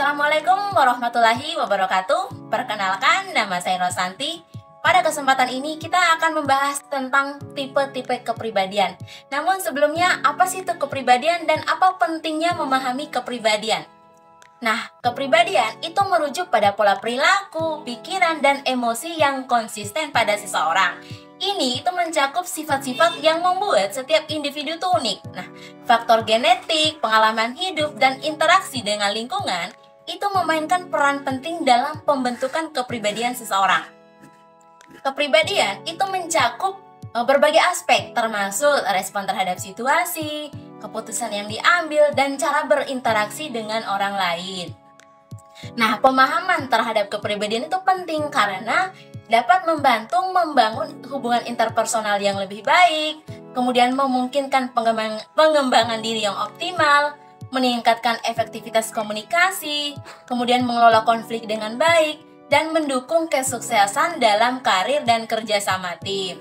Assalamualaikum warahmatullahi wabarakatuh. Perkenalkan, nama saya Rosanti. Pada kesempatan ini kita akan membahas tentang tipe-tipe kepribadian. Namun sebelumnya, apa sih itu kepribadian dan apa pentingnya memahami kepribadian? Nah, kepribadian itu merujuk pada pola perilaku, pikiran, dan emosi yang konsisten pada seseorang. Ini itu mencakup sifat-sifat yang membuat setiap individu itu unik. Nah, faktor genetik, pengalaman hidup, dan interaksi dengan lingkungan itu memainkan peran penting dalam pembentukan kepribadian seseorang. Kepribadian itu mencakup berbagai aspek, termasuk respon terhadap situasi, keputusan yang diambil, dan cara berinteraksi dengan orang lain. Nah, pemahaman terhadap kepribadian itu penting karena dapat membantu membangun hubungan interpersonal yang lebih baik, kemudian memungkinkan pengembangan diri yang optimal, meningkatkan efektivitas komunikasi, kemudian mengelola konflik dengan baik, dan mendukung kesuksesan dalam karir dan kerjasama tim.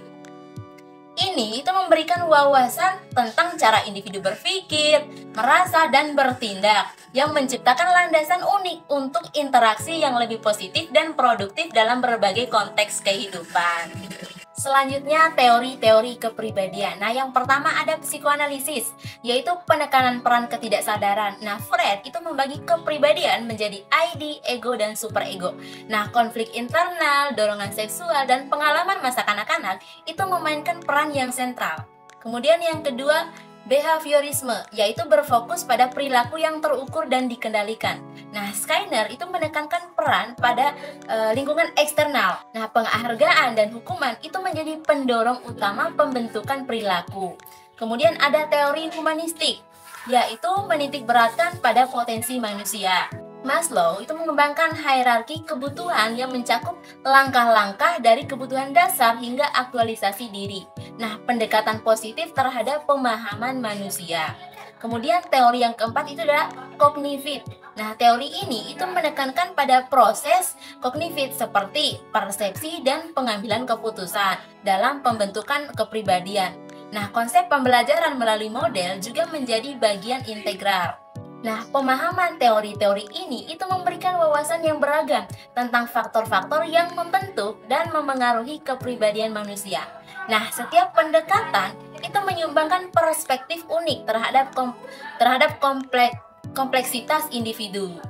Ini itu memberikan wawasan tentang cara individu berpikir, merasa, dan bertindak yang menciptakan landasan unik untuk interaksi yang lebih positif dan produktif dalam berbagai konteks kehidupan. Selanjutnya, teori-teori kepribadian. Nah, yang pertama ada psikoanalisis, yaitu penekanan peran ketidaksadaran. Nah, Freud itu membagi kepribadian menjadi ID, ego, dan superego. Nah, konflik internal, dorongan seksual, dan pengalaman masa kanak-kanak itu memainkan peran yang sentral. Kemudian yang kedua, behaviorisme, yaitu berfokus pada perilaku yang terukur dan dikendalikan. Nah, Skinner itu menekankan peran pada lingkungan eksternal. Nah, penghargaan dan hukuman itu menjadi pendorong utama pembentukan perilaku. Kemudian ada teori humanistik, yaitu menitik beratkan pada potensi manusia. Maslow itu mengembangkan hierarki kebutuhan yang mencakup langkah-langkah dari kebutuhan dasar hingga aktualisasi diri. Nah, pendekatan positif terhadap pemahaman manusia. Kemudian teori yang keempat itu adalah kognitif. Nah, teori ini itu menekankan pada proses kognitif seperti persepsi dan pengambilan keputusan dalam pembentukan kepribadian. Nah, konsep pembelajaran melalui model juga menjadi bagian integral. Nah, pemahaman teori-teori ini itu memberikan wawasan yang beragam tentang faktor-faktor yang membentuk dan memengaruhi kepribadian manusia. Nah, setiap pendekatan itu menyumbangkan perspektif unik terhadap kompleksitas individu.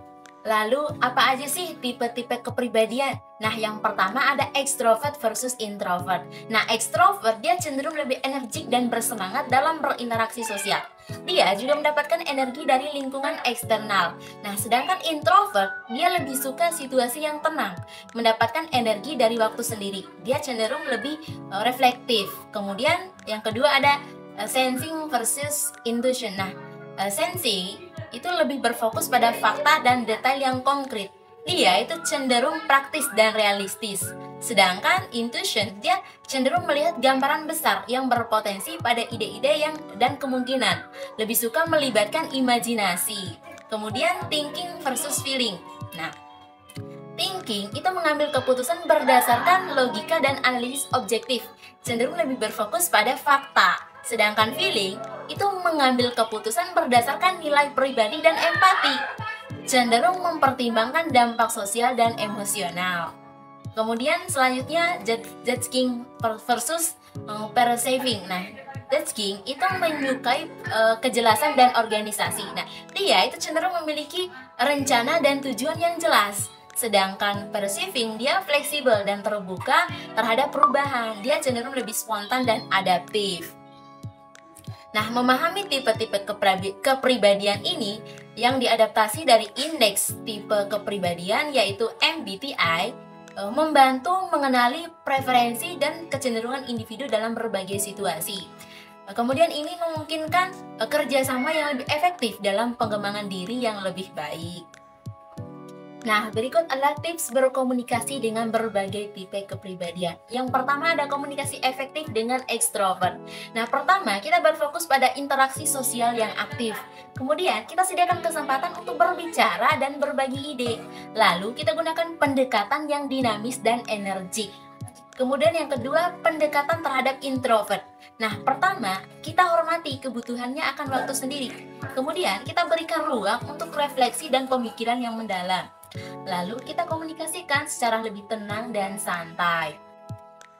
Lalu, apa aja sih tipe-tipe kepribadian? Nah, yang pertama ada extrovert versus introvert. Nah, extrovert dia cenderung lebih energik dan bersemangat dalam berinteraksi sosial. Dia juga mendapatkan energi dari lingkungan eksternal. Nah, sedangkan introvert dia lebih suka situasi yang tenang, mendapatkan energi dari waktu sendiri. Dia cenderung lebih reflektif. Kemudian yang kedua ada sensing versus intuition. Nah, sensing itu lebih berfokus pada fakta dan detail yang konkret. Dia itu cenderung praktis dan realistis. Sedangkan intuition dia cenderung melihat gambaran besar yang berpotensi pada ide-ide dan kemungkinan. Lebih suka melibatkan imajinasi. Kemudian thinking versus feeling. Nah, thinking itu mengambil keputusan berdasarkan logika dan analisis objektif, cenderung lebih berfokus pada fakta. Sedangkan feeling itu mengambil keputusan berdasarkan nilai pribadi dan empati, cenderung mempertimbangkan dampak sosial dan emosional. Kemudian selanjutnya judging versus perceiving. Nah, judging itu menyukai kejelasan dan organisasi. Nah, dia itu cenderung memiliki rencana dan tujuan yang jelas. Sedangkan perceiving dia fleksibel dan terbuka terhadap perubahan. Dia cenderung lebih spontan dan adaptif. Nah, memahami tipe-tipe kepribadian ini yang diadaptasi dari indeks tipe kepribadian yaitu MBTI membantu mengenali preferensi dan kecenderungan individu dalam berbagai situasi. Kemudian ini memungkinkan kerjasama yang lebih efektif dalam pengembangan diri yang lebih baik. Nah, berikut adalah tips berkomunikasi dengan berbagai tipe kepribadian. Yang pertama ada komunikasi efektif dengan ekstrovert. Nah, pertama kita berfokus pada interaksi sosial yang aktif. Kemudian kita sediakan kesempatan untuk berbicara dan berbagi ide. Lalu kita gunakan pendekatan yang dinamis dan energik. Kemudian yang kedua, pendekatan terhadap introvert. Nah, pertama, kita hormati kebutuhannya akan waktu sendiri. Kemudian, kita berikan ruang untuk refleksi dan pemikiran yang mendalam. Lalu, kita komunikasikan secara lebih tenang dan santai.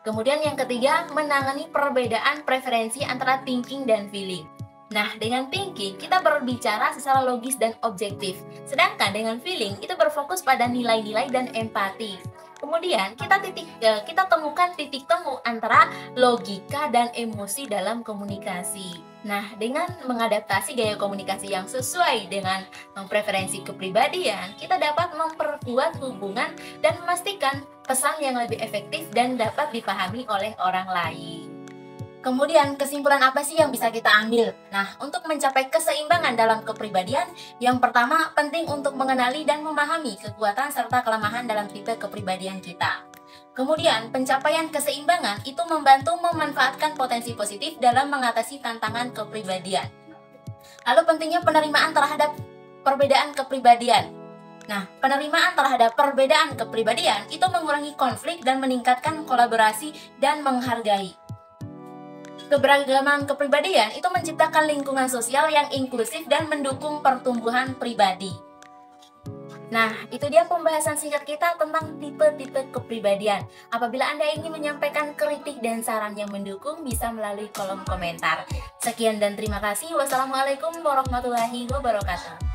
Kemudian yang ketiga, menangani perbedaan preferensi antara thinking dan feeling. Nah, dengan thinking, kita berbicara secara logis dan objektif. Sedangkan dengan feeling, itu berfokus pada nilai-nilai dan empati. Kemudian kita temukan titik temu antara logika dan emosi dalam komunikasi. Nah, dengan mengadaptasi gaya komunikasi yang sesuai dengan preferensi kepribadian, kita dapat memperkuat hubungan dan memastikan pesan yang lebih efektif dan dapat dipahami oleh orang lain. Kemudian, kesimpulan apa sih yang bisa kita ambil? Nah, untuk mencapai keseimbangan dalam kepribadian, yang pertama penting untuk mengenali dan memahami kekuatan serta kelemahan dalam tipe kepribadian kita. Kemudian, pencapaian keseimbangan itu membantu memanfaatkan potensi positif dalam mengatasi tantangan kepribadian. Lalu pentingnya penerimaan terhadap perbedaan kepribadian. Nah, penerimaan terhadap perbedaan kepribadian itu mengurangi konflik dan meningkatkan kolaborasi dan menghargai. Keberagaman kepribadian itu menciptakan lingkungan sosial yang inklusif dan mendukung pertumbuhan pribadi. Nah, itu dia pembahasan singkat kita tentang tipe-tipe kepribadian. Apabila Anda ingin menyampaikan kritik dan saran yang mendukung, bisa melalui kolom komentar. Sekian dan terima kasih. Wassalamualaikum warahmatullahi wabarakatuh.